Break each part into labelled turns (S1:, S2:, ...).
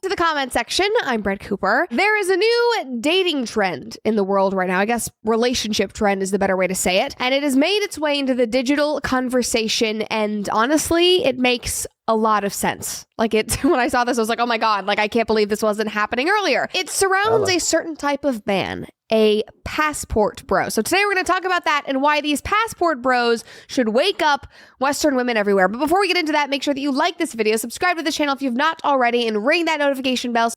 S1: to the comment section. I'm Brett Cooper. There is a new dating trend in the world right now. I guess relationship trend is the better way to say it. And it has made its way into the digital conversation. And honestly, it makes a lot of sense. Like when I saw this, I was like, oh my God, like I can't believe this wasn't happening earlier. It surrounds a certain type of man, a passport bro. So today we're going to talk about that and why these passport bros should wake up Western women everywhere. But before we get into that, make sure that you like this video, subscribe to the channel if you've not already, and ring that notification bell.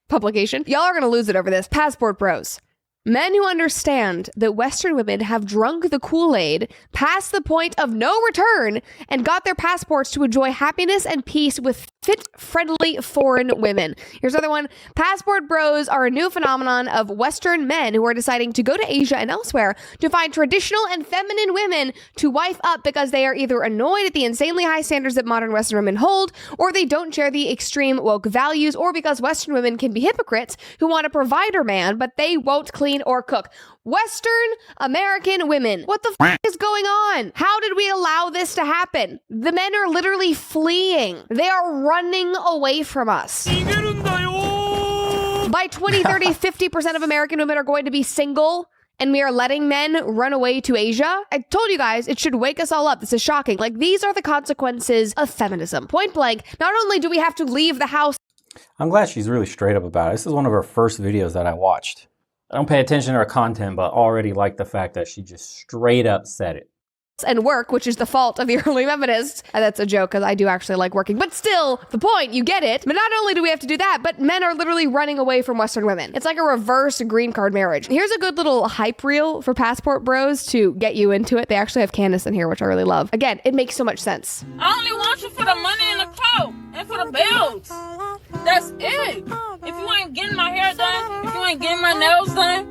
S1: Publication. Y'all are going to lose it over this. Passport bros. Men who understand that Western women have drunk the Kool-Aid past the point of no return and got their passports to enjoy happiness and peace with fit, friendly foreign women. Here's another one. Passport bros are a new phenomenon of Western men who are deciding to go to Asia and elsewhere to find traditional and feminine women to wife up because they are either annoyed at the insanely high standards that modern Western women hold, or they don't share the extreme woke values, or because Western women can be hypocrites who want a provider man, but they won't clean or cook. Western American women. What the f is going on? How did we allow this to happen? The men are literally fleeing. They are running away from us. By 2030, 50% of American women are going to be single, and we are letting men run away to Asia. I told you guys, it should wake us all up. This is shocking. Like, these are the consequences of feminism. Point blank, not only do we have to leave the house.
S2: I'm glad she's really straight up about it. This is one of her first videos that I watched. I don't pay attention to her content, but already like the fact that she just straight up said it.
S1: And work, which is the fault of the early feminists. And that's a joke, because I do actually like working. But still, the point, you get it. But not only do we have to do that, but men are literally running away from Western women. It's like a reverse green card marriage. Here's a good little hype reel for passport bros to get you into it. They actually have Candace in here, which I really love. Again, it makes so much sense.
S3: I only want you for the money and the coat and for the bills. That's it. If you ain't getting my hair done, if you ain't getting my nails done,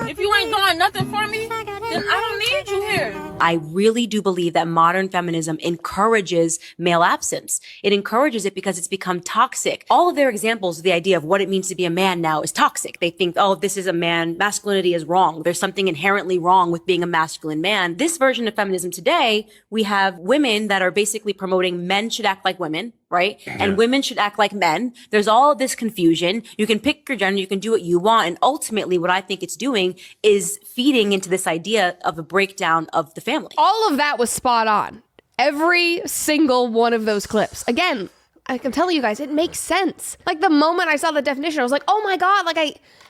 S3: if you ain't doing nothing for me, then I don't need you here.
S4: I really do believe that modern feminism encourages male absence. It encourages it because it's become toxic. All of their examples of the idea of what it means to be a man now is toxic. They think, oh, this is a man, masculinity is wrong. There's something inherently wrong with being a masculine man. This version of feminism today, we have women that are basically promoting men should act like women, right? And women should act like men. There's all of this confusion. You can pick your gender, you can do what you want. And ultimately, what I think it's doing is feeding into this idea of a breakdown of the family.
S1: All of that was spot on. Every single one of those clips. Again, I can tell you guys, it makes sense. Like the moment I saw the definition, I was like, oh my God,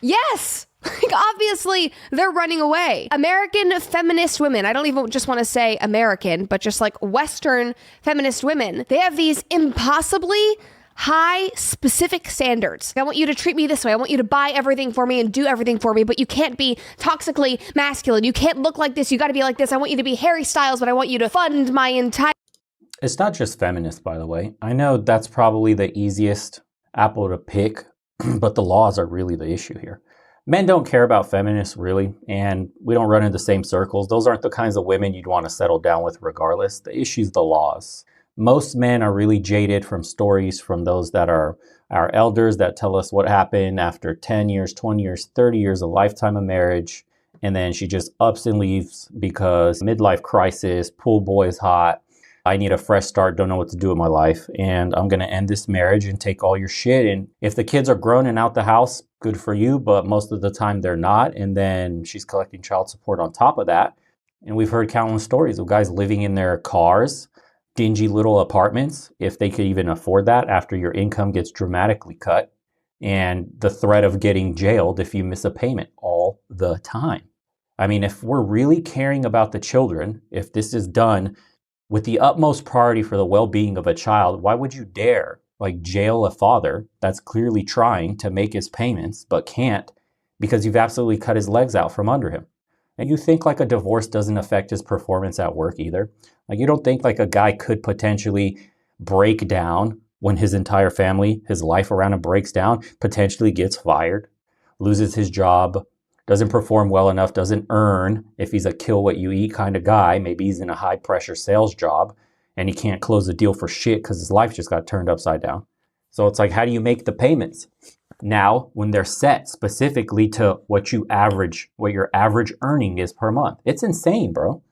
S1: yes. Like, obviously, they're running away. American feminist women, I don't even just want to say American, but just like Western feminist women, they have these impossibly high specific standards. I want you to treat me this way. I want you to buy everything for me and do everything for me, but you can't be toxically masculine. You can't look like this. You got to be like this. I want you to be Harry Styles, but I want you to fund my entire...
S2: It's not just feminist, by the way. I know that's probably the easiest apple to pick, but the laws are really the issue here. Men don't care about feminists, really, and we don't run in the same circles. Those aren't the kinds of women you'd want to settle down with regardless. The issue's the laws. Most men are really jaded from stories from those that are our elders that tell us what happened after 10 years, 20 years, 30 years, a lifetime of marriage, and then she just ups and leaves because midlife crisis, pool boy is hot, I need a fresh start, don't know what to do with my life, and I'm going to end this marriage and take all your shit. And if the kids are grown and out the house, good for you, but most of the time they're not. And then she's collecting child support on top of that. And we've heard countless stories of guys living in their cars, dingy little apartments, if they could even afford that after your income gets dramatically cut, and the threat of getting jailed if you miss a payment all the time. I mean, if we're really caring about the children, if this is done with the utmost priority for the well-being of a child, why would you dare jail a father that's clearly trying to make his payments but can't because you've absolutely cut his legs out from under him? And you think a divorce doesn't affect his performance at work either? You don't think a guy could potentially break down when his entire family, his life around him breaks down, potentially gets fired, loses his job, doesn't perform well enough, doesn't earn if he's a kill what you eat kind of guy. Maybe he's in a high pressure sales job and he can't close a deal for shit because his life just got turned upside down. So it's how do you make the payments? Now, when they're set specifically to what your average earning is per month. It's insane, bro.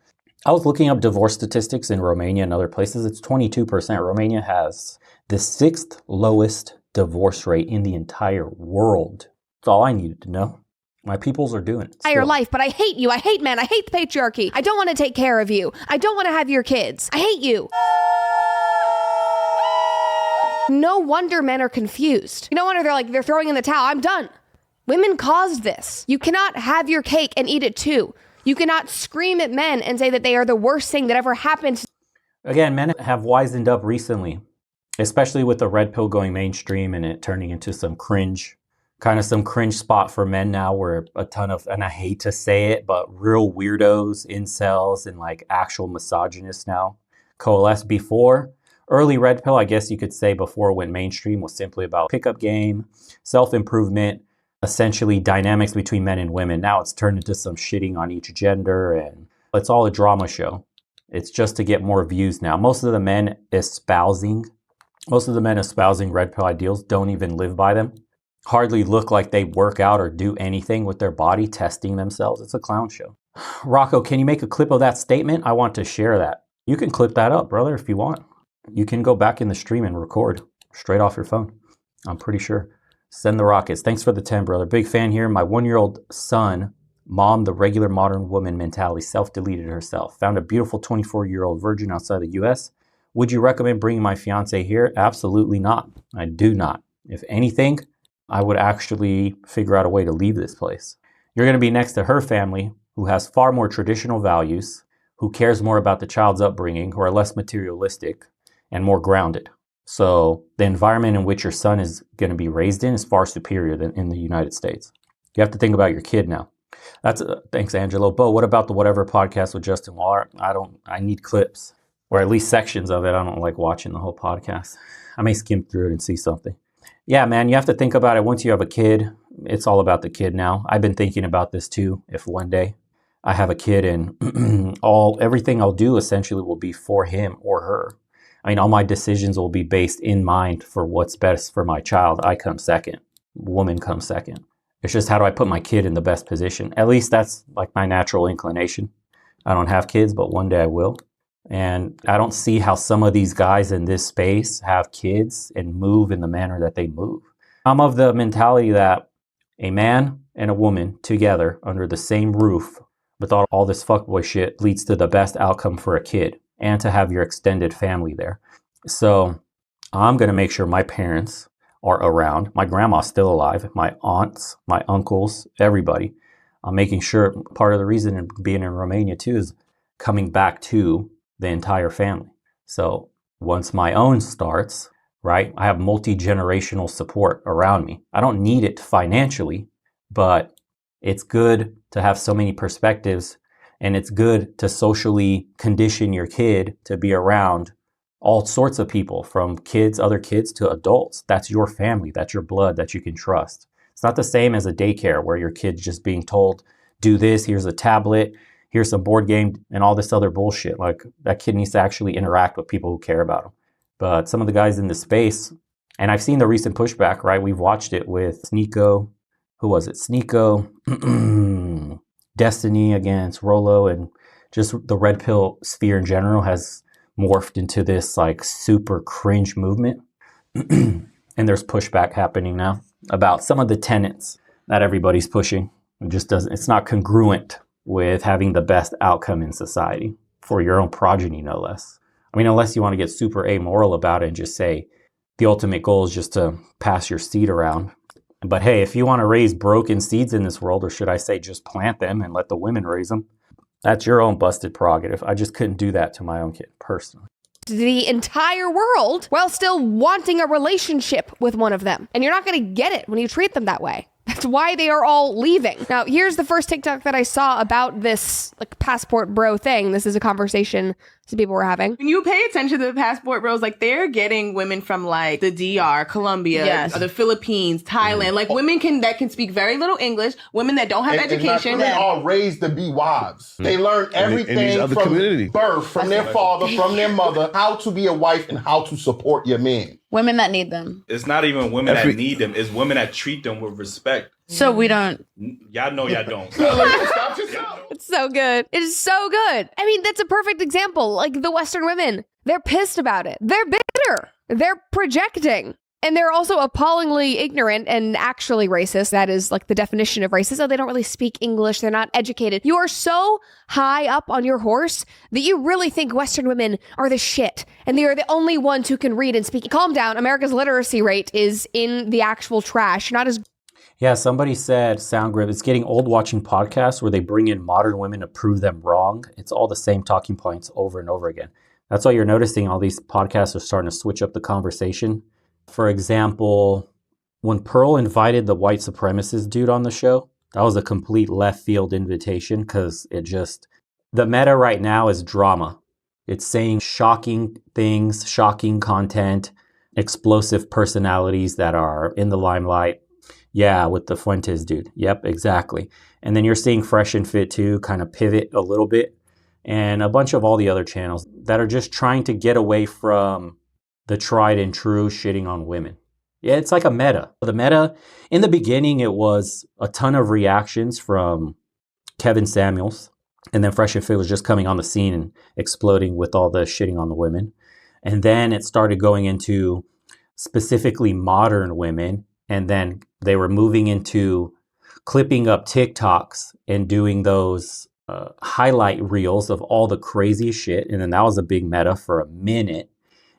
S2: I was looking up divorce statistics in Romania and other places. It's 22%. Romania has the 6th lowest divorce rate in the entire world. That's all I needed to know. My peoples are doing it.
S1: Your life, but I hate you. I hate men. I hate the patriarchy. I don't want to take care of you. I don't want to have your kids. I hate you. No wonder men are confused. No wonder they're throwing in the towel. I'm done. Women caused this. You cannot have your cake and eat it too. You cannot scream at men and say that they are the worst thing that ever happened.
S2: Again, men have wisened up recently, especially with the red pill going mainstream and it turning into some cringe spot for men now where a ton of, and I hate to say it, but real weirdos, incels, and like actual misogynists now coalesce. Before, early red pill, I guess you could say before it went mainstream, was simply about pickup game, self-improvement, essentially dynamics between men and women. Now it's turned into some shitting on each gender, and it's all a drama show. It's just to get more views now. Most of the men espousing red pill ideals don't even live by them. Hardly look like they work out or do anything with their body, testing themselves. It's a clown show. Rocco, can you make a clip of that statement? I want to share that. You can clip that up, brother, if you want. You can go back in the stream and record straight off your phone. I'm pretty sure. Send the rockets. Thanks for the 10, brother. Big fan here. My 1-year-old son, mom, the regular modern woman mentality, self-deleted herself. Found a beautiful 24-year-old virgin outside the U.S. Would you recommend bringing my fiance here? Absolutely not. I do not. If anything, I would actually figure out a way to leave this place. You're going to be next to her family, who has far more traditional values, who cares more about the child's upbringing, who are less materialistic and more grounded. So the environment in which your son is going to be raised in is far superior than in the United States. You have to think about your kid now. Thanks, Angelo. Bo, what about the Whatever podcast with Justin Waller? I need clips, or at least sections of it. I don't like watching the whole podcast. I may skim through it and see something. Yeah, man, you have to think about it. Once you have a kid, it's all about the kid now. I've been thinking about this too. If one day I have a kid and everything I'll do essentially will be for him or her. I mean, all my decisions will be based in mind for what's best for my child. I come second. Woman comes second. It's just how do I put my kid in the best position? At least that's like my natural inclination. I don't have kids, but one day I will. And I don't see how some of these guys in this space have kids and move in the manner that they move. I'm of the mentality that a man and a woman together under the same roof without all this fuckboy shit leads to the best outcome for a kid and to have your extended family there. So I'm going to make sure my parents are around. My grandma's still alive, my aunts, my uncles, everybody. I'm making sure part of the reason in being in Romania too is coming back to the entire family. So once my own starts, right, I have multi-generational support around me. I don't need it financially, but it's good to have so many perspectives, and it's good to socially condition your kid to be around all sorts of people, from kids, other kids, to adults. That's your family, that's your blood, that you can trust. It's not the same as a daycare where your kid's just being told, do this, here's a tablet, here's some board game, and all this other bullshit. Like, that kid needs to actually interact with people who care about him. But some of the guys in the space, and I've seen the recent pushback, right? We've watched it with Sneeko. Who was it? Sneeko, Destiny against Rolo, and just the red pill sphere in general has morphed into this like super cringe movement. And there's pushback happening now about some of the tenets that everybody's pushing. It's not congruent with having the best outcome in society for your own progeny, no less. I mean, unless you want to get super amoral about it and just say the ultimate goal is just to pass your seed around. But hey, if you want to raise broken seeds in this world, or should I say just plant them and let the women raise them, that's your own busted prerogative. I just couldn't do that to my own kid personally.
S1: The entire world while still wanting a relationship with one of them. And you're not going to get it when you treat them that way. That's why they are all leaving. Now, here's the first TikTok that I saw about this like passport bro thing. This is a conversation some people were having.
S5: When you pay attention to the passport bros, like they're getting women from like the DR, Colombia, the Philippines, Thailand, like women that can speak very little English, women that don't have education.
S6: Women are raised to be wives. They learn everything from birth, from their father, from their mother, how to be a wife and how to support your man.
S7: Women that need them.
S8: It's not even women that need them. It's women that treat them with respect.
S7: So we don't.
S8: Y'all know y'all don't.
S1: It's so good. It is so good. I mean, that's a perfect example. Like the Western women, they're pissed about it. They're bitter. They're projecting. And they're also appallingly ignorant and actually racist. That is like the definition of racist. Oh, they don't really speak English. They're not educated. You are so high up on your horse that you really think Western women are the shit. And they are the only ones who can read and speak. Calm down. America's literacy rate is in the actual trash. Not as...
S2: Yeah, somebody said, SoundGrip, it's getting old watching podcasts where they bring in modern women to prove them wrong. It's all the same talking points over and over again. That's why you're noticing all these podcasts are starting to switch up the conversation. For example, when Pearl invited the white supremacist dude on the show, that was a complete left field invitation because the meta right now is drama. It's saying shocking things, shocking content, explosive personalities that are in the limelight. Yeah, with the Fuentes dude. Yep, exactly. And then you're seeing Fresh and Fit too kind of pivot a little bit, and a bunch of all the other channels that are just trying to get away from the tried and true shitting on women. Yeah, it's like a meta. The meta, in the beginning, it was a ton of reactions from Kevin Samuels. And then Fresh and Fit was just coming on the scene and exploding with all the shitting on the women. And then it started going into specifically modern women. And then they were moving into clipping up TikToks and doing those highlight reels of all the crazy shit. And then that was a big meta for a minute.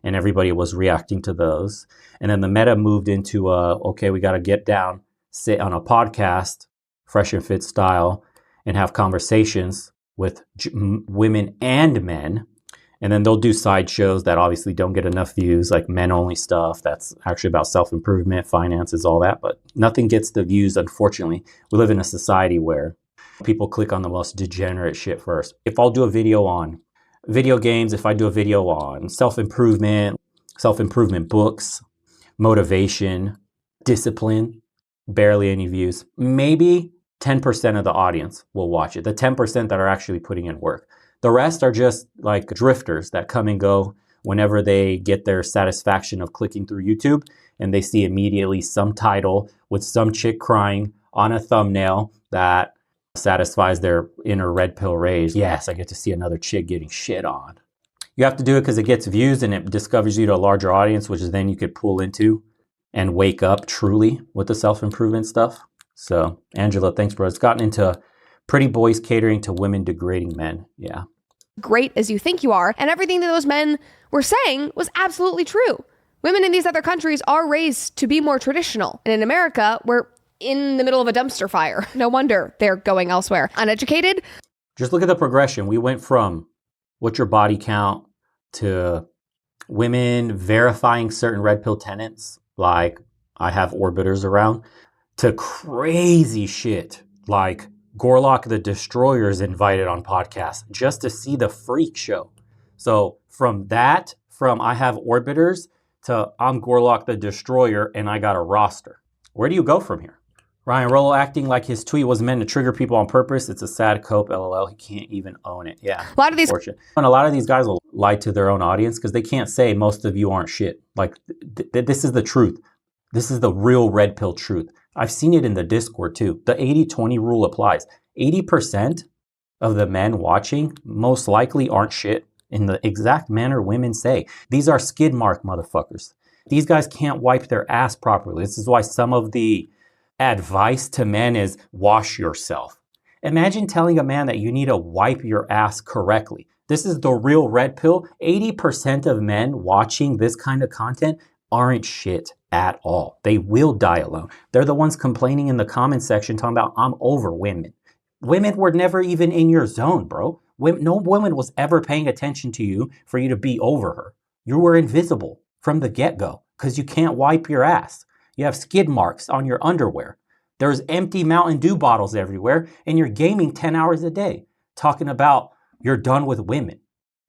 S2: And everybody was reacting to those. And then the meta moved into, okay, we got to get down, sit on a podcast, Fresh and Fit style, and have conversations with women and men. And then they'll do side shows that obviously don't get enough views, like men only stuff. That's actually about self-improvement, finances, all that. But nothing gets the views, unfortunately. We live in a society where people click on the most degenerate shit first. If I'll do a video on video games, if I do a video on self-improvement books, motivation, discipline, barely any views. Maybe 10% of the audience will watch it. The 10% that are actually putting in work. The rest are just like drifters that come and go whenever they get their satisfaction of clicking through YouTube and they see immediately some title with some chick crying on a thumbnail that satisfies their inner red pill rage. Yes, I get to see another chick getting shit on. You have to do it because it gets views and it discovers you to a larger audience, which is then you could pull into and wake up truly with the self-improvement stuff. So, Angela, thanks, bro. It's gotten into pretty boys catering to women degrading men. Yeah.
S1: Great as you think you are. And everything that those men were saying was absolutely true. Women in these other countries are raised to be more traditional. And in America, we're in the middle of a dumpster fire. No wonder they're going elsewhere. Uneducated.
S2: Just look at the progression. We went from what's your body count to women verifying certain red pill tenets, like I have orbiters around, to crazy shit like Gorlock the Destroyer is invited on podcasts just to see the freak show. So from I have orbiters to I'm Gorlock the Destroyer and I got a roster. Where do you go from here? Ryan Rollo acting like his tweet was meant to trigger people on purpose. It's a sad cope, LOL. He can't even own it. Yeah.
S1: A lot of
S2: these guys will lie to their own audience because they can't say most of you aren't shit. Like this is the truth. This is the real red pill truth. I've seen it in the Discord too. The 80-20 rule applies. 80% of the men watching most likely aren't shit in the exact manner women say. These are skid mark motherfuckers. These guys can't wipe their ass properly. This is why some of the advice to men is wash yourself. Imagine telling a man that you need to wipe your ass correctly. This is the real red pill. 80% of men watching this kind of content aren't shit at all. They will die alone. They're the ones complaining in the comment section talking about, I'm over women. Women were never even in your zone, bro. No woman was ever paying attention to you for you to be over her. You were invisible from the get-go because you can't wipe your ass. You have skid marks on your underwear. There's empty Mountain Dew bottles everywhere, and you're gaming 10 hours a day, talking about you're done with women.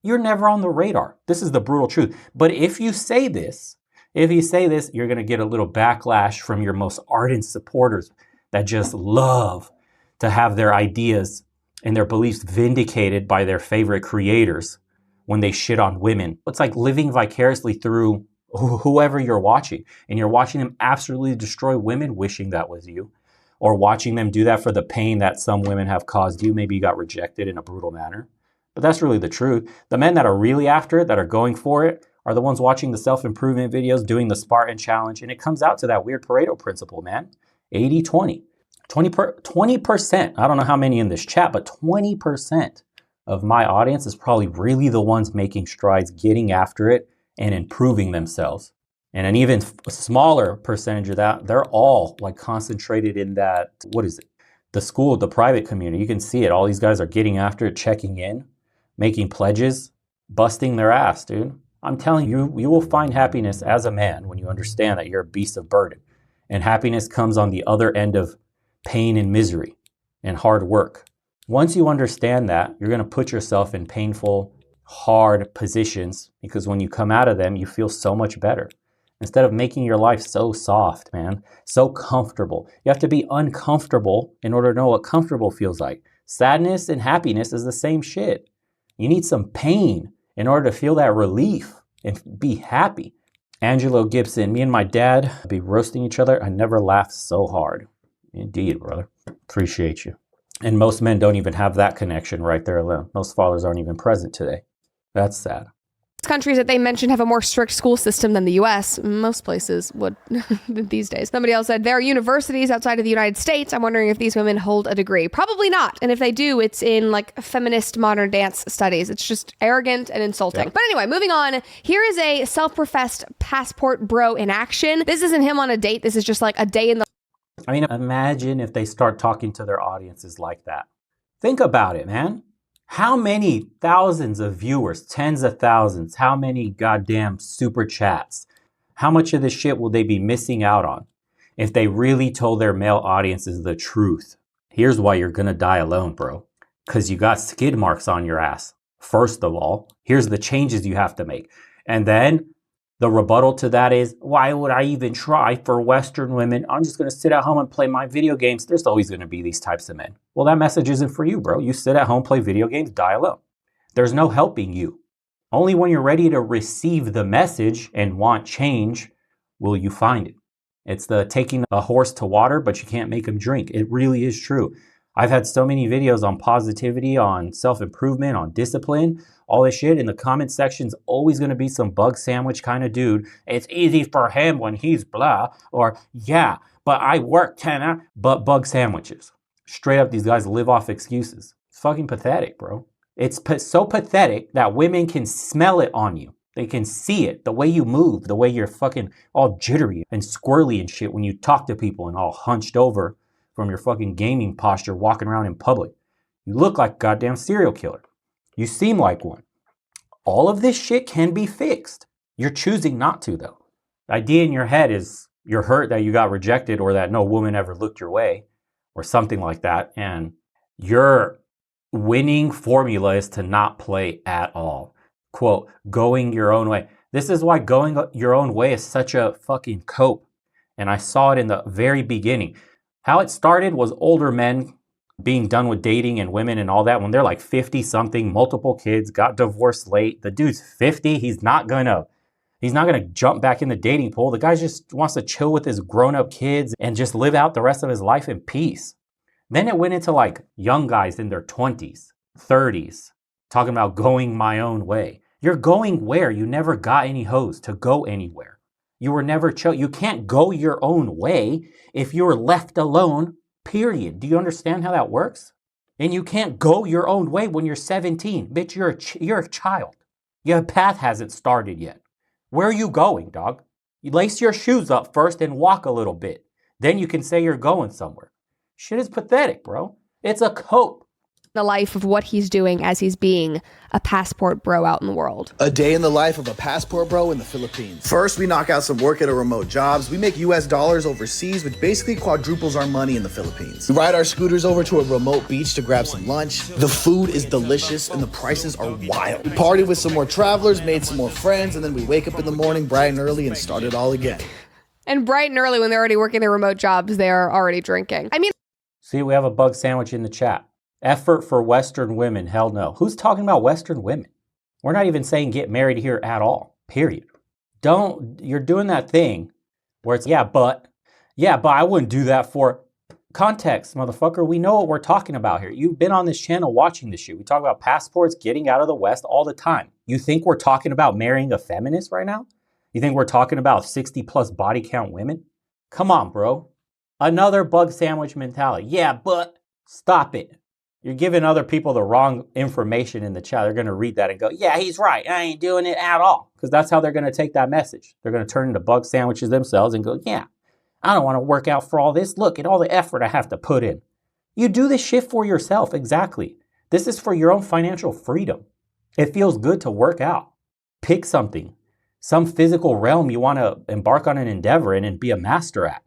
S2: You're never on the radar. This is the brutal truth. But if you say this, you're going to get a little backlash from your most ardent supporters that just love to have their ideas and their beliefs vindicated by their favorite creators when they shit on women. It's like living vicariously through whoever you're watching, and you're watching them absolutely destroy women, wishing that was you, or watching them do that for the pain that some women have caused you. Maybe you got rejected in a brutal manner, but that's really the truth. The men that are really after it, that are going for it, are the ones watching the self-improvement videos, doing the Spartan challenge, and it comes out to that weird Pareto principle, man. 80-20. 20%, I don't know how many in this chat, but 20% of my audience is probably really the ones making strides, getting after it, and improving themselves. And an even smaller percentage of that, they're all like concentrated in that, what is it? The school, the private community. You can see it. All these guys are getting after it, checking in, making pledges, busting their ass, dude. I'm telling you, you will find happiness as a man when you understand that you're a beast of burden. And happiness comes on the other end of pain and misery and hard work. Once you understand that, you're going to put yourself in painful, hard positions, because when you come out of them, you feel so much better. Instead of making your life so soft, man, so comfortable. You have to be uncomfortable in order to know what comfortable feels like. Sadness and happiness is the same shit. You need some pain in order to feel that relief and be happy. Angelo Gibson, me and my dad be roasting each other. I never laughed so hard. Indeed, brother. Appreciate you. And most men don't even have that connection right there alone. Most fathers aren't even present today. That's sad.
S1: Countries that they mentioned have a more strict school system than the U.S. Most places would these days. Somebody else said, there are universities outside of the United States. I'm wondering if these women hold a degree. Probably not. And if they do, it's in like feminist modern dance studies. It's just arrogant and insulting. Yeah. But anyway, moving on. Here is a self-professed passport bro in action. This isn't him on a date. This is just like a day in the...
S2: I mean, imagine if they start talking to their audiences like that. Think about it, man. How many thousands of viewers, tens of thousands, how many goddamn super chats, how much of this shit will they be missing out on if they really told their male audiences the truth? Here's why you're gonna die alone, bro. Because you got skid marks on your ass. First of all, here's the changes you have to make. And then the rebuttal to that is, why would I even try for Western women? I'm just going to sit at home and play my video games. There's always going to be these types of men. Well, that message isn't for you, bro. You sit at home, play video games, die alone. There's no helping you. Only when you're ready to receive the message and want change will you find it. It's the taking a horse to water, but you can't make him drink. It really is true. I've had so many videos on positivity, on self-improvement, on discipline, all this shit. In the comment section's always going to be some bug sandwich kind of dude. It's easy for him when he's blah. Or, yeah, but I work 10 hours. But bug sandwiches. Straight up, these guys live off excuses. It's fucking pathetic, bro. It's so pathetic that women can smell it on you. They can see it. The way you move, the way you're fucking all jittery and squirrely and shit when you talk to people and all hunched over from your fucking gaming posture walking around in public. You look like a goddamn serial killer. You seem like one. All of this shit can be fixed. You're choosing not to, though. The idea in your head is you're hurt that you got rejected or that no woman ever looked your way or something like that. And your winning formula is to not play at all. Quote, going your own way. This is why going your own way is such a fucking cope. And I saw it in the very beginning. How it started was older men being done with dating and women and all that when they're like 50 something, multiple kids, got divorced late. The dude's 50. He's not gonna jump back in the dating pool. The guy just wants to chill with his grown-up kids and just live out the rest of his life in peace. Then it went into like young guys in their 20s, 30s, talking about going my own way. You're going where? You never got any hoes to go anywhere. You were never you can't go your own way if you're left alone. Period. Do you understand how that works? And you can't go your own way when you're 17. Bitch, you're a child. Your path hasn't started yet. Where are you going, dog? You lace your shoes up first and walk a little bit. Then you can say you're going somewhere. Shit is pathetic, bro. It's a cope.
S1: The life of what he's doing as he's being a passport bro out in the world.
S9: A day in the life of a passport bro in the Philippines. First, we knock out some work at our remote jobs. We make US dollars overseas, which basically quadruples our money in the Philippines. We ride our scooters over to a remote beach to grab some lunch. The food is delicious and the prices are wild. We partied with some more travelers, made some more friends, and then we wake up in the morning bright and early and start it all again.
S1: And bright and early when they're already working their remote jobs, they're already drinking. I mean,
S2: see, we have a bug sandwich in the chat. Effort for Western women, hell no. Who's talking about Western women? We're not even saying get married here at all, period. You're doing that thing where it's, yeah, but I wouldn't do that for context, motherfucker. We know what we're talking about here. You've been on this channel watching this shit. We talk about passports, getting out of the West all the time. You think we're talking about marrying a feminist right now? You think we're talking about 60 plus body count women? Come on, bro. Another bug sandwich mentality. Yeah, but stop it. You're giving other people the wrong information in the chat. They're going to read that and go, yeah, he's right. I ain't doing it at all. Because that's how they're going to take that message. They're going to turn into bug sandwiches themselves and go, yeah, I don't want to work out for all this. Look at all the effort I have to put in. You do this shit for yourself. Exactly. This is for your own financial freedom. It feels good to work out. Pick something, some physical realm you want to embark on an endeavor in and be a master at.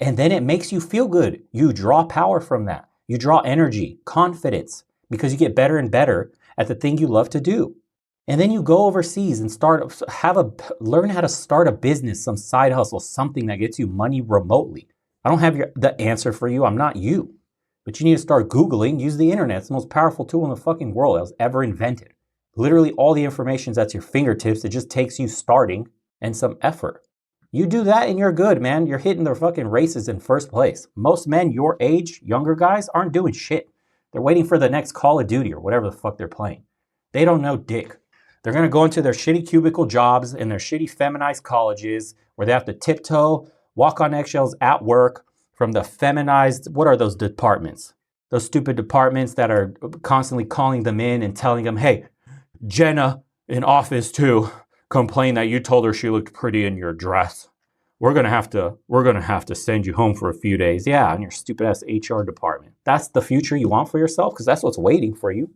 S2: And then it makes you feel good. You draw power from that. You draw energy, confidence, because you get better and better at the thing you love to do. And then you go overseas and learn how to start a business, some side hustle, something that gets you money remotely. I don't have the answer for you. I'm not you. But you need to start Googling, use the internet. It's the most powerful tool in the fucking world that was ever invented. Literally all the information's at your fingertips. It just takes you starting and some effort. You do that and you're good, man. You're hitting the fucking races in first place. Most men your age, younger guys, aren't doing shit. They're waiting for the next Call of Duty or whatever the fuck they're playing. They don't know dick. They're going to go into their shitty cubicle jobs in their shitty feminized colleges where they have to tiptoe, walk on eggshells at work from the feminized, what are those departments? Those stupid departments that are constantly calling them in and telling them, hey, Jenna in office 2 complained that you told her she looked pretty in your dress. We're gonna have to send you home for a few days. Yeah, in your stupid ass HR department. That's the future you want for yourself? Because that's what's waiting for you.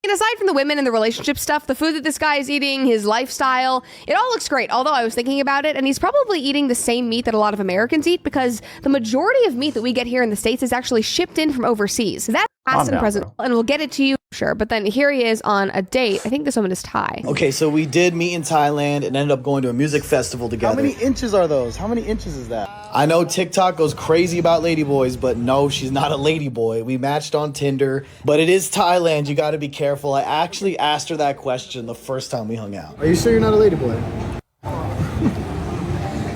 S1: And aside from the women and the relationship stuff, the food that this guy is eating, his lifestyle, it all looks great. Although I was thinking about it, and he's probably eating the same meat that a lot of Americans eat because the majority of meat that we get here in the States is actually shipped in from overseas. That's past and present, and we'll get it to you, sure. But then here he is on a date. I think this woman is Thai.
S9: Okay, so we did meet in Thailand and ended up going to a music festival together.
S10: How many inches are those? How many inches is that?
S9: I know TikTok goes crazy about ladyboys, but no, she's not a ladyboy. We matched on Tinder, but it is Thailand. You got to be careful. I actually asked her that question the first time we hung out.
S10: Are you sure you're not a ladyboy?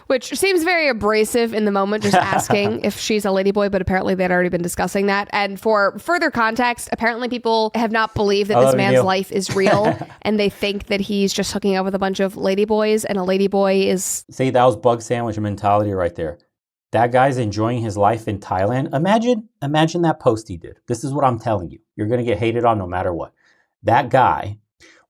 S1: Which seems very abrasive in the moment, just asking if she's a ladyboy, but apparently they'd already been discussing that. And for further context, apparently people have not believed that this man's life is real, and they think that he's just hooking up with a bunch of ladyboys, and a ladyboy is...
S2: See, that was bug sandwich mentality right there. That guy's enjoying his life in Thailand. Imagine that post he did. This is what I'm telling you. You're going to get hated on no matter what. That guy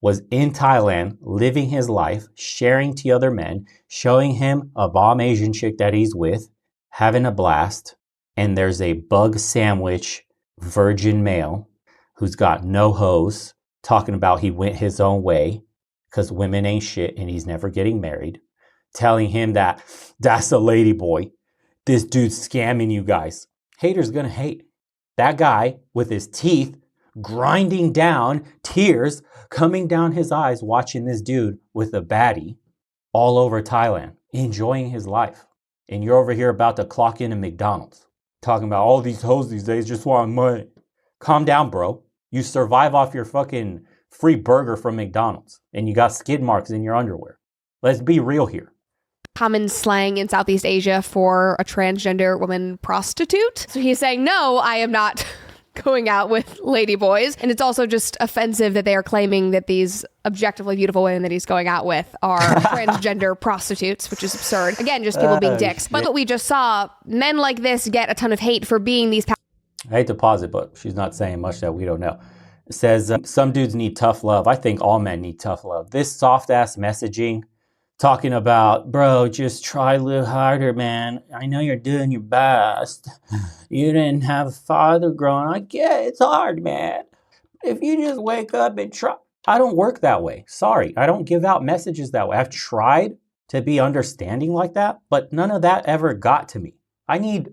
S2: was in Thailand, living his life, sharing to other men, showing him a bomb Asian chick that he's with, having a blast, and there's a bug sandwich virgin male who's got no hose, talking about he went his own way because women ain't shit and he's never getting married, telling him that that's a lady boy. This dude's scamming you guys. Haters gonna hate. That guy with his teeth grinding down, tears coming down his eyes, watching this dude with a baddie all over Thailand, enjoying his life. And you're over here about to clock in at McDonald's, talking about all these hoes these days just want money. Calm down, bro. You survive off your fucking free burger from McDonald's, and you got skid marks in your underwear. Let's be real here.
S1: Common slang in Southeast Asia for a transgender woman prostitute. So he's saying, no, I am not going out with ladyboys. And it's also just offensive that they are claiming that these objectively beautiful women that he's going out with are transgender prostitutes, which is absurd. Again, just people being dicks. But we just saw men like this get a ton of hate for being these...
S2: I hate to pause it, but she's not saying much that we don't know. It says, some dudes need tough love. I think all men need tough love. This soft-ass messaging, talking about, bro, just try a little harder, man. I know you're doing your best. You didn't have a father growing up. I get it. It's hard, man. If you just wake up and try. I don't work that way. Sorry. I don't give out messages that way. I've tried to be understanding like that, but none of that ever got to me. I need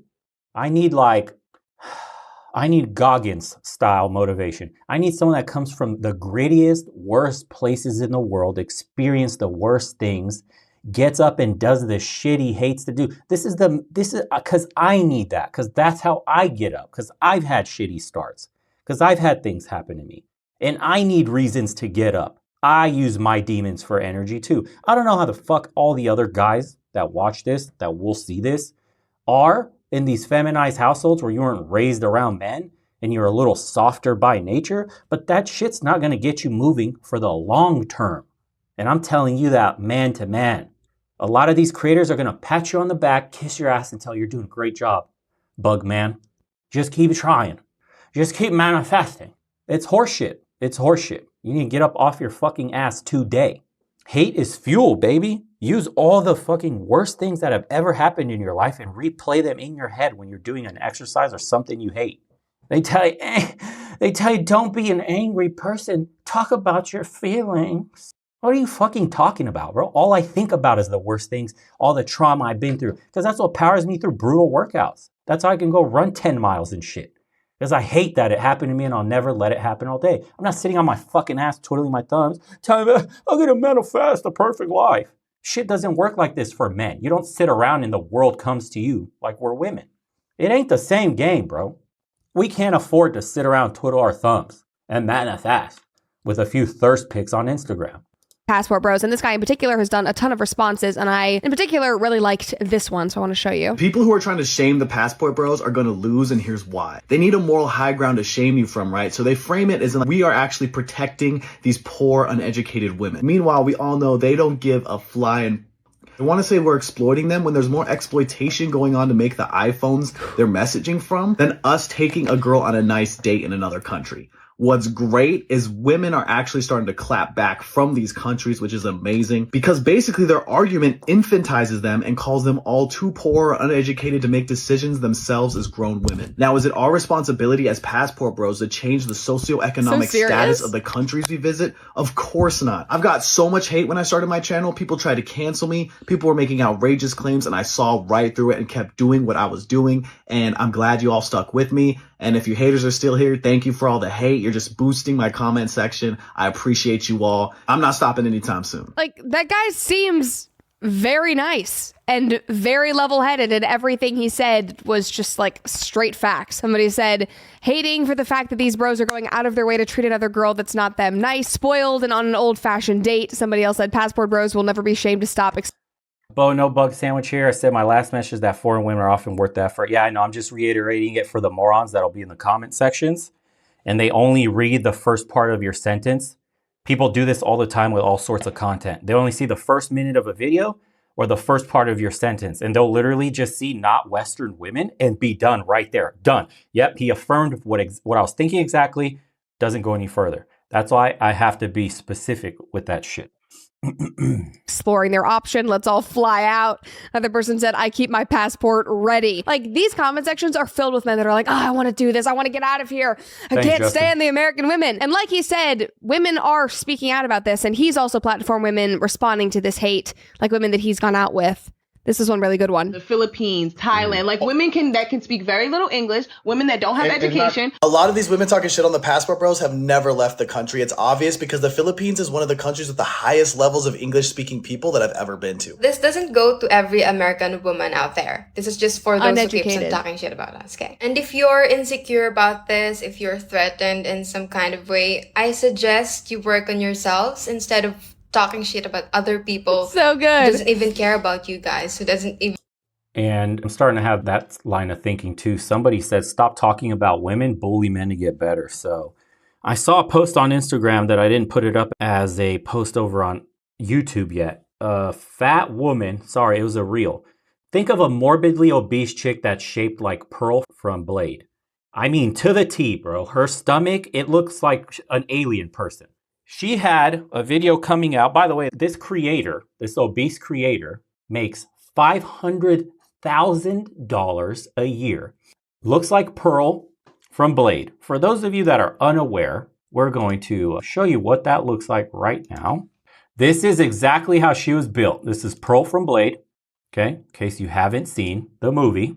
S2: Goggins style motivation. I need someone that comes from the grittiest, worst places in the world, experienced the worst things, gets up and does the shit he hates to do. This is because I need that, because that's how I get up, because I've had shitty starts, because I've had things happen to me, and I need reasons to get up. I use my demons for energy too. I don't know how the fuck all the other guys that watch this, that will see this, are in these feminized households where you weren't raised around men and you're a little softer by nature, but that shit's not going to get you moving for the long term. And I'm telling you that man to man. A lot of these creators are going to pat you on the back, kiss your ass, and tell you you're doing a great job. Bug man. Just keep trying. Just keep manifesting. It's horseshit. It's horseshit. You need to get up off your fucking ass today. Hate is fuel, baby. Use all the fucking worst things that have ever happened in your life and replay them in your head when you're doing an exercise or something you hate. They tell you, don't be an angry person. Talk about your feelings. What are you fucking talking about, bro? All I think about is the worst things, all the trauma I've been through. Because that's what powers me through brutal workouts. That's how I can go run 10 miles and shit. Because I hate that it happened to me and I'll never let it happen all day. I'm not sitting on my fucking ass twiddling my thumbs telling me, I'm going to manifest a perfect life. Shit doesn't work like this for men. You don't sit around and the world comes to you like we're women. It ain't the same game, bro. We can't afford to sit around, twiddle our thumbs, and manifest with a few thirst pics on Instagram.
S1: Passport Bros, and this guy in particular has done a ton of responses, and I, in particular, really liked this one, so I want to show you.
S9: People who are trying to shame the Passport Bros are going to lose, and here's why. They need a moral high ground to shame you from, right? So they frame it as we are actually protecting these poor, uneducated women. Meanwhile, we all know they don't give a flying. I want to say we're exploiting them when there's more exploitation going on to make the iPhones their messaging from than us taking a girl on a nice date in another country. What's great is women are actually starting to clap back from these countries, which is amazing because basically their argument infantizes them and calls them all too poor or uneducated to make decisions themselves as grown women. Now, is it our responsibility as Passport Bros to change the socioeconomic status of the countries we visit? Of course not. I've got so much hate when I started my channel. People tried to cancel me. People were making outrageous claims and I saw right through it and kept doing what I was doing. And I'm glad you all stuck with me. And if you haters are still here, thank you for all the hate. You're just boosting my comment section. I appreciate you all. I'm not stopping anytime soon.
S1: Like, that guy seems very nice and very level-headed, and everything he said was just like straight facts. Somebody said, hating for the fact that these bros are going out of their way to treat another girl that's not them nice, spoiled, and on an old-fashioned date. Somebody else said, Passport Bros will never be ashamed to stop.
S2: Bo No Bug Sandwich here. I said my last message is that foreign women are often worth the effort. Yeah, I know. I'm just reiterating it for the morons that'll be in the comment sections. And they only read the first part of your sentence. People do this all the time with all sorts of content. They only see the first minute of a video or the first part of your sentence. And they'll literally just see not Western women and be done right there. Done. Yep, he affirmed what I was thinking exactly. Doesn't go any further. That's why I have to be specific with that shit.
S1: Exploring their option. Let's all fly out. Another person said, I keep my passport ready. Like, these comment sections are filled with men that are like, oh, I want to do this. I want to get out of here. I can't stand the American women. And like he said, women are speaking out about this. And he's also platformed women responding to this hate, like women that he's gone out with. This is one really good one.
S5: The Philippines, Thailand, like women that can speak very little English, women that don't have education.
S9: A lot of these women talking shit on the Passport Bros have never left the country. It's obvious because the Philippines is one of the countries with the highest levels of English speaking people that I've ever been to.
S11: This doesn't go to every American woman out there. This is just for those who keep on talking shit about us, okay? And if you're insecure about this, if you're threatened in some kind of way, I suggest you work on yourselves instead of talking shit about other people.
S1: So good.
S11: Who doesn't even care about you guys, who doesn't even.
S2: And I'm starting to have that line of thinking too. Somebody said, stop talking about women, bully men to get better. So I saw a post on Instagram that I didn't put it up as a post over on YouTube yet. A fat woman, sorry, it was a reel. Think of a morbidly obese chick that's shaped like Pearl from Blade. I mean, to the T, bro. Her stomach, it looks like an alien person. She had a video coming out. By the way, this creator, this obese creator, makes $500,000 a year. Looks like Pearl from Blade. For those of you that are unaware, we're going to show you what that looks like right now. This is exactly how she was built. This is Pearl from Blade, okay? In case you haven't seen the movie,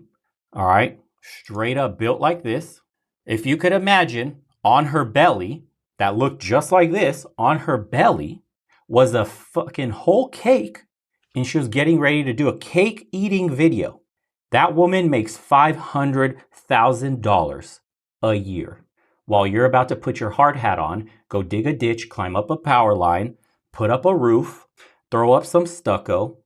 S2: all right? Straight up built like this. If you could imagine, on her belly, that looked just like this, on her belly was a fucking whole cake, and she was getting ready to do a cake eating video. That woman makes $500,000 a year. While you're about to put your hard hat on, go dig a ditch, climb up a power line, put up a roof, throw up some stucco.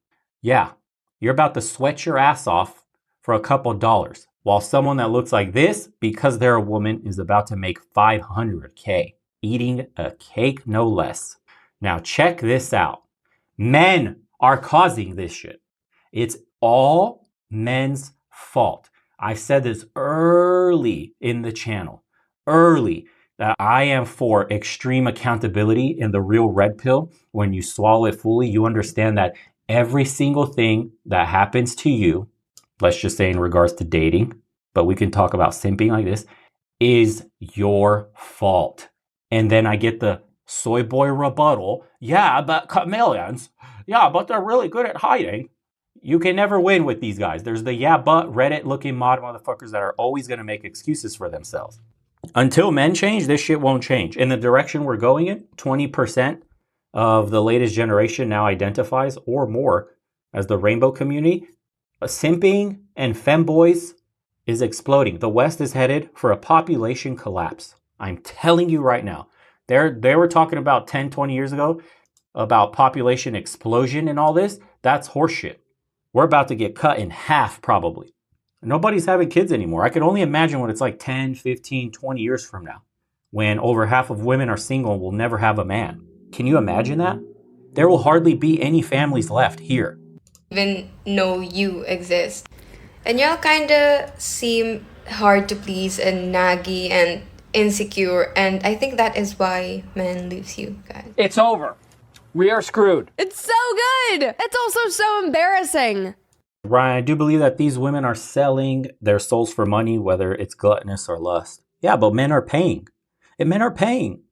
S2: Yeah, you're about to sweat your ass off for a couple dollars. While someone that looks like this, because they're a woman, is about to make $500K. Eating a cake, no less. Now check this out. Men are causing this shit. It's all men's fault. I said this early in the channel, that I am for extreme accountability in the real red pill. When you swallow it fully, you understand that every single thing that happens to you, let's just say in regards to dating, but we can talk about simping like this, is your fault. And then I get the soy boy rebuttal. Yeah, but chameleons. Yeah, but they're really good at hiding. You can never win with these guys. There's the yeah, but Reddit looking mod motherfuckers that are always going to make excuses for themselves. Until men change, this shit won't change. In the direction we're going in, 20% of the latest generation now identifies or more as the rainbow community. Simping and femboys is exploding. The West is headed for a population collapse. I'm telling you right now. They were talking about 10, 20 years ago about population explosion and all this. That's horseshit. We're about to get cut in half probably. Nobody's having kids anymore. I can only imagine what it's like 10, 15, 20 years from now when over half of women are single and will never have a man. Can you imagine that? There will hardly be any families left here.
S11: Even know you exist. And y'all kinda seem hard to please and naggy and insecure, and I think that is why men leaves you guys.
S12: It's over. We are screwed.
S1: It's so good. It's also so embarrassing.
S2: Ryan, I do believe that these women are selling their souls for money, whether it's gluttonous or lust. Yeah, but men are paying. And men are paying.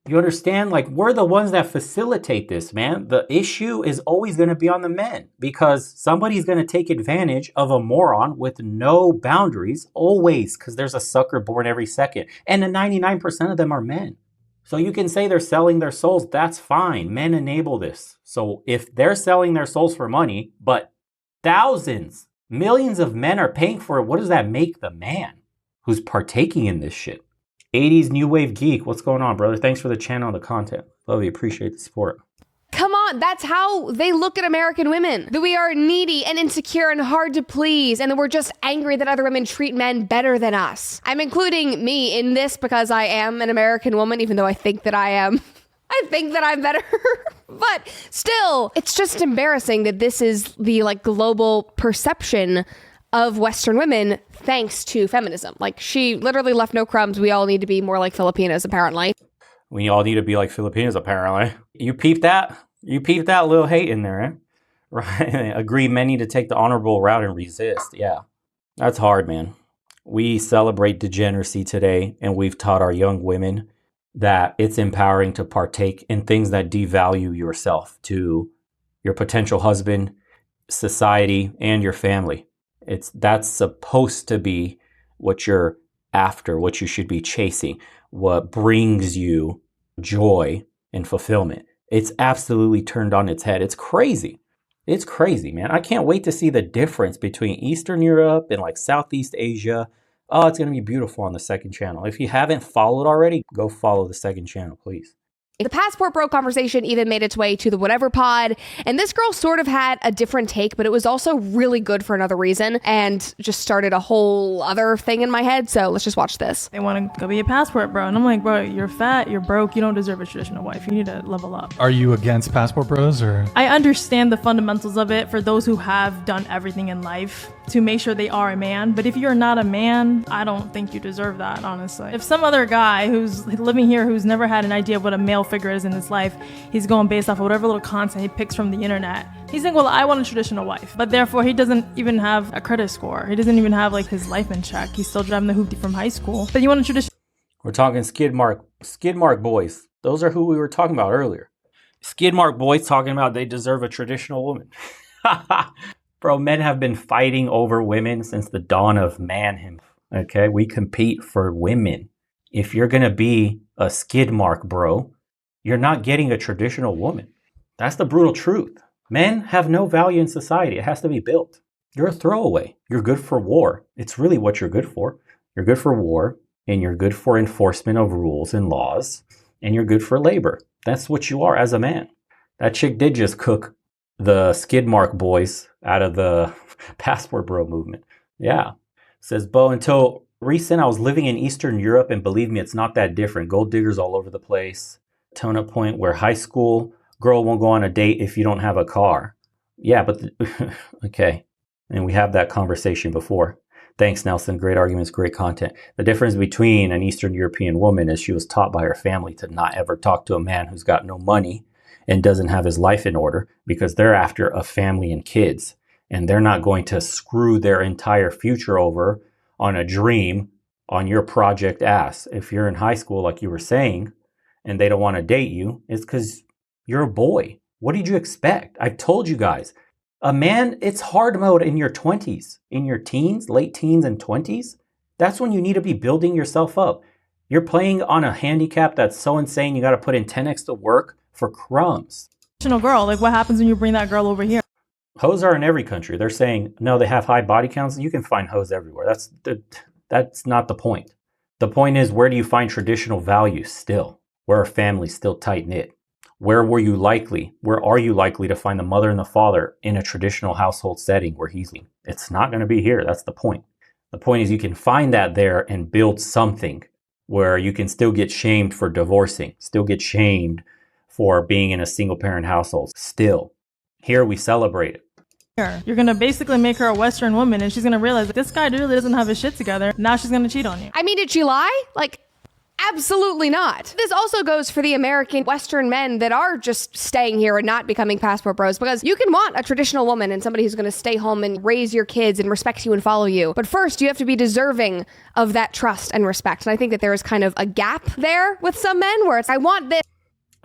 S2: You understand? Like, we're the ones that facilitate this, man. The issue is always going to be on the men because somebody's going to take advantage of a moron with no boundaries, always, because there's a sucker born every second. And the 99% of them are men. So you can say they're selling their souls. That's fine. Men enable this. So if they're selling their souls for money, but thousands, millions of men are paying for it, what does that make the man who's partaking in this shit? 80s New Wave Geek, what's going on, brother? Thanks for the channel and the content. Love you. Appreciate the support.
S1: Come on, that's how they look at American women. That we are needy and insecure and hard to please, and that we're just angry that other women treat men better than us. I'm including me in this because I am an American woman, even though I think that I am. I think that I'm better. But still, it's just embarrassing that this is the global perception of Western women thanks to feminism. Like, she literally left no crumbs. We all need to be more like Filipinas, apparently.
S2: We all need to be like Filipinas, apparently. You peeped that? You peeped that little hate in there, eh? Right? Agree men need to take the honorable route and resist. Yeah. That's hard, man. We celebrate degeneracy today, and we've taught our young women that it's empowering to partake in things that devalue yourself to your potential husband, society, and your family. That's supposed to be what you're after, what you should be chasing, what brings you joy and fulfillment. It's absolutely turned on its head. It's crazy. It's crazy, man. I can't wait to see the difference between Eastern Europe and Southeast Asia. Oh, it's going to be beautiful on the second channel. If you haven't followed already, go follow the second channel, please.
S1: The passport bro conversation even made its way to the whatever pod, and this girl sort of had a different take, but it was also really good for another reason and just started a whole other thing in my head. So let's just watch this.
S13: They want to go be a passport bro, and I'm like, bro, you're fat, you're broke, you don't deserve a traditional wife. You need to level up.
S14: Are you against passport bros or?
S13: I understand the fundamentals of it for those who have done everything in life to make sure they are a man, but if you're not a man, I don't think you deserve that, honestly. If some other guy who's living here who's never had an idea of what a male figure is in his life, he's going based off of whatever little content he picks from the internet. He's saying, well, I want a traditional wife, but therefore he doesn't even have a credit score. He doesn't even have his life in check. He's still driving the hoopty from high school, but you want a traditional.
S2: We're talking skid mark boys. Those are who we were talking about earlier. Skid mark boys talking about they deserve a traditional woman. Bro, men have been fighting over women since the dawn of man. Okay, we compete for women. If you're going to be a skid mark bro, you're not getting a traditional woman. That's the brutal truth. Men have no value in society. It has to be built. You're a throwaway. You're good for war. It's really what you're good for. You're good for war, and you're good for enforcement of rules and laws, and you're good for labor. That's what you are as a man. That chick did just cook the skid mark boys out of the passport bro movement. Yeah. Says, Bo, until recent, I was living in Eastern Europe, and believe me, it's not that different. Gold diggers all over the place. Tona Point, where high school girl won't go on a date if you don't have a car. Yeah, but okay. And we have that conversation before. Thanks, Nelson. Great arguments, great content. The difference between an Eastern European woman is she was taught by her family to not ever talk to a man who's got no money and doesn't have his life in order, because they're after a family and kids. And they're not going to screw their entire future over on a dream on your project ass. If you're in high school, like you were saying, and they don't want to date you, it's because you're a boy. What did you expect? I've told you guys, a man, it's hard mode in your 20s, in your teens, late teens and 20s. That's when you need to be building yourself up. You're playing on a handicap that's so insane, you got to put in 10x to work for crumbs.
S13: Girl, like what happens when you bring that girl over here?
S2: Hoes are in every country. They're saying, no, they have high body counts. You can find hoes everywhere. That's not the point. The point is, where do you find traditional values still? Where are families still tight-knit? Where are you likely to find the mother and the father in a traditional household setting where it's not going to be here. That's the point. The point is you can find that there and build something where you can still get shamed for divorcing, still get shamed for being in a single parent household. Still, here we celebrate it.
S13: You're going to basically make her a Western woman, and she's going to realize that this guy really doesn't have his shit together. Now she's going to cheat on you.
S1: I mean, did she lie? Like, absolutely not. This also goes for the American Western men that are just staying here and not becoming passport bros, because you can want a traditional woman and somebody who's going to stay home and raise your kids and respect you and follow you. But first, you have to be deserving of that trust and respect. And I think that there is kind of a gap there with some men where it's, I want this.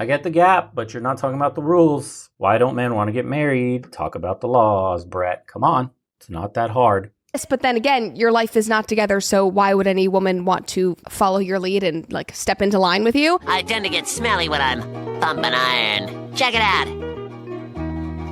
S2: I get the gap, but you're not talking about the rules. Why don't men want to get married? Talk about the laws, Brett. Come on. It's not that hard.
S1: But then again, your life is not together, so why would any woman want to follow your lead and like step into line with you?
S15: I tend to get smelly when I'm pumping iron. Check it out.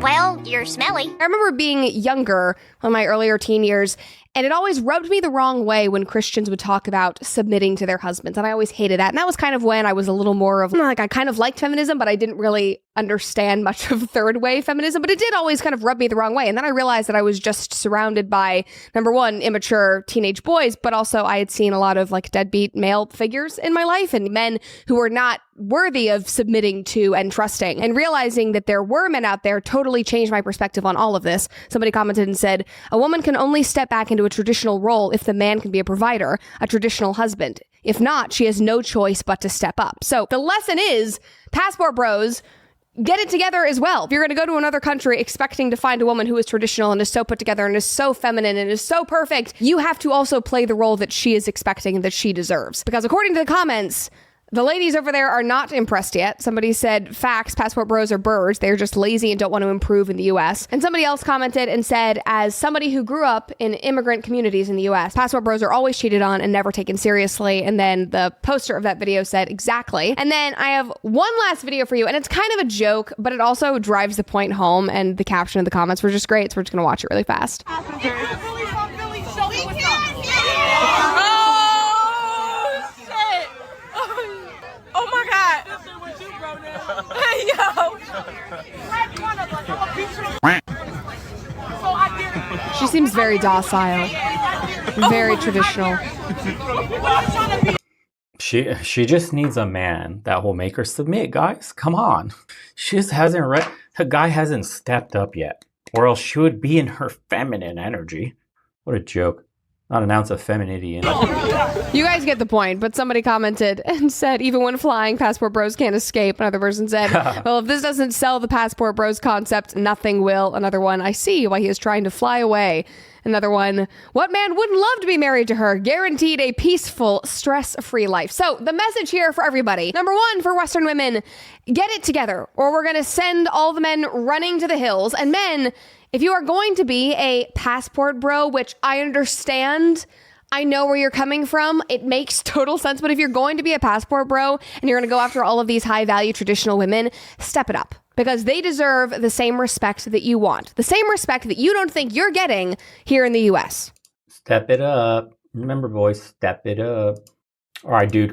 S16: Well, you're smelly.
S1: I remember being younger, in my earlier teen years, and it always rubbed me the wrong way when Christians would talk about submitting to their husbands. And I always hated that. And that was kind of when I was a little more of, like, I kind of liked feminism, but I didn't really understand much of third wave feminism. But it did always kind of rub me the wrong way. And then I realized that I was just surrounded by, number one, immature teenage boys, but also I had seen a lot of like deadbeat male figures in my life and men who were not worthy of submitting to and trusting. And realizing that there were men out there totally changed my perspective on all of this. Somebody commented and said, a woman can only step back into a traditional role if the man can be a provider, a traditional husband. If not, she has no choice but to step up. So the lesson is, passport bros, get it together as well. If you're going to go to another country expecting to find a woman who is traditional and is so put together and is so feminine and is so perfect, you have to also play the role that she is expecting and that she deserves. Because according to the comments, the ladies over there are not impressed yet. Somebody said, facts, passport bros are birds. They're just lazy and don't want to improve in the US. And somebody else commented and said, as somebody who grew up in immigrant communities in the US, passport bros are always cheated on and never taken seriously. And then the poster of that video said, exactly. And then I have one last video for you, and it's kind of a joke, but it also drives the point home, and the caption of the comments were just great, so we're just going to watch it really fast.
S3: Oh my God! Hey yo!
S1: She seems very docile, very traditional.
S2: She just needs a man that will make her submit, guys. Come on. She just hasn't the guy hasn't stepped up yet, or else she would be in her feminine energy. What a joke. Not an ounce of femininity in it.
S1: You guys get the point, but somebody commented and said, even when flying, passport bros can't escape. Another person said, well, if this doesn't sell the passport bros concept, nothing will. Another one, I see why he is trying to fly away. Another one, what man wouldn't love to be married to her? Guaranteed a peaceful, stress-free life. So the message here for everybody, number one, for Western women, get it together, or we're going to send all the men running to the hills. And men, if you are going to be a passport bro, which I understand, I know where you're coming from, it makes total sense. But if you're going to be a passport bro and you're going to go after all of these high value traditional women, step it up, because they deserve the same respect that you want, the same respect that you don't think you're getting here in the US.
S2: Step it up. Remember, boys, step it up. All right, dude.